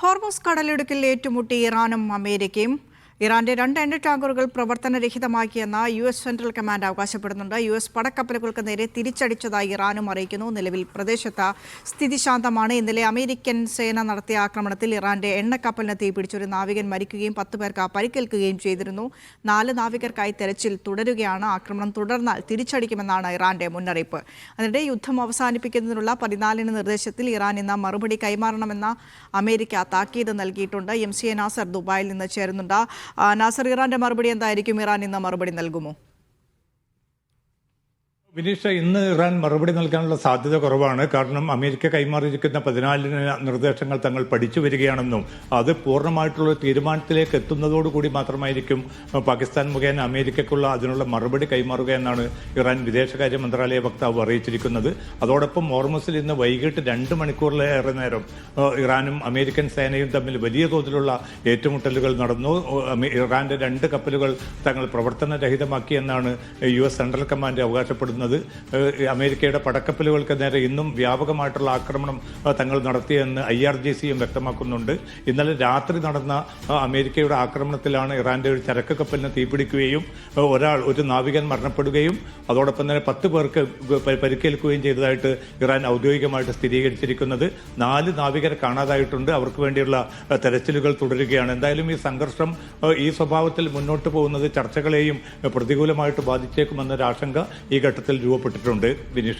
Hormuz കടലിടുക്കിൽ ഏറ്റുമുട്ടി ഇറാനും അമേരിക്കയും. ഇറാന്റെ 2 എണ്ണ ടാങ്കറുകൾ പ്രവർത്തനരഹിതമാക്കിയെന്ന് US സെൻട്രൽ കമാൻഡ് അവകാശപ്പെടുന്നുണ്ട്. US പടക്കപ്പലുകൾക്ക് നേരെ തിരിച്ചടിച്ചതായി ഇറാനും അറിയിക്കുന്നു. നിലവിൽ പ്രദേശത്ത് സ്ഥിതി ശാന്തമാണ്. ഇന്നലെ അമേരിക്കൻ സേന നടത്തിയ ആക്രമണത്തിൽ ഇറാന്റെ എണ്ണക്കപ്പലിന് തീപിടിച്ച് ഒരു നാവികൻ മരിക്കുകയും 10 പേർക്ക് പരിക്കേൽക്കുകയും ചെയ്തിരുന്നു. 4 നാവികർക്കായി തെരച്ചിൽ തുടരുകയാണ്. ആക്രമണം തുടർന്നാൽ തിരിച്ചടിക്കുമെന്നാണ് ഇറാന്റെ മുന്നറിയിപ്പ്. അതിനിടെ യുദ്ധം അവസാനിപ്പിക്കുന്നതിനുള്ള 14 നിർദ്ദേശത്തിൽ ഇറാൻ ഇന്ന് മറുപടി കൈമാറണമെന്ന അമേരിക്ക താക്കീത് നൽകിയിട്ടുണ്ട്. MCA നാസർ ദുബായിൽ നിന്ന് ചേരുന്നുണ്ട്. നാസർ, ഇറാന്റെ മറുപടി എന്തായിരിക്കും? ഇറാൻ ഇന്ന് മറുപടി നൽകുമോ? വിനീഷ, ഇന്ന് ഇറാൻ മറുപടി നൽകാനുള്ള സാധ്യത കുറവാണ്. കാരണം അമേരിക്ക കൈമാറിയിരിക്കുന്ന 14 നിർദ്ദേശങ്ങൾ തങ്ങൾ പഠിച്ചു വരികയാണെന്നും അത് പൂർണ്ണമായിട്ടുള്ള തീരുമാനത്തിലേക്ക് എത്തുന്നതോടുകൂടി മാത്രമായിരിക്കും പാകിസ്ഥാൻ മുഖേന അമേരിക്കയ്ക്കുള്ള അതിനുള്ള മറുപടി കൈമാറുക എന്നാണ് ഇറാൻ വിദേശകാര്യ മന്ത്രാലയ വക്താവ് അറിയിച്ചിരിക്കുന്നത്. അതോടൊപ്പം ഹോർമസിൽ ഇന്ന് വൈകിട്ട് 2 മണിക്കൂറിലേറെ നേരം ഇറാനും അമേരിക്കൻ സേനയും തമ്മിൽ വലിയ തോതിലുള്ള ഏറ്റുമുട്ടലുകൾ നടന്നു. ഇറാന്റെ 2 കപ്പലുകൾ തങ്ങൾ പ്രവർത്തനരഹിതമാക്കിയെന്നാണ് US സെൻട്രൽ കമാൻഡ് അവകാശപ്പെടുന്നത്. അമേരിക്കയുടെ പടക്കപ്പലുകൾക്ക് നേരെ ഇന്നും വ്യാപകമായിട്ടുള്ള ആക്രമണം തങ്ങൾ നടത്തിയെന്ന് IRGCയും വ്യക്തമാക്കുന്നുണ്ട്. ഇന്നലെ രാത്രി നടന്ന അമേരിക്കയുടെ ആക്രമണത്തിലാണ് ഇറാന്റെ ഒരു ചരക്ക് കപ്പലിന് തീപിടിക്കുകയും ഒരു നാവികൻ മരണപ്പെടുകയും അതോടൊപ്പം തന്നെ 10 പേർക്ക് പരിക്കേൽക്കുകയും ചെയ്തതായിട്ട് ഇറാൻ ഔദ്യോഗികമായിട്ട് സ്ഥിരീകരിച്ചിരിക്കുന്നത്. 4 നാവികരെ കാണാതായിട്ടുണ്ട്. അവർക്ക് വേണ്ടിയുള്ള തെരച്ചിലുകൾ തുടരുകയാണ്. എന്തായാലും ഈ സംഘർഷം ഈ സ്വഭാവത്തിൽ മുന്നോട്ട് പോകുന്നത് ചർച്ചകളെയും പ്രതികൂലമായിട്ട് ബാധിച്ചേക്കുമെന്നൊരു ആശങ്ക ഈ ഘട്ടത്തിൽ രൂപപ്പെട്ടിട്ടുണ്ട്. വിനിഷ.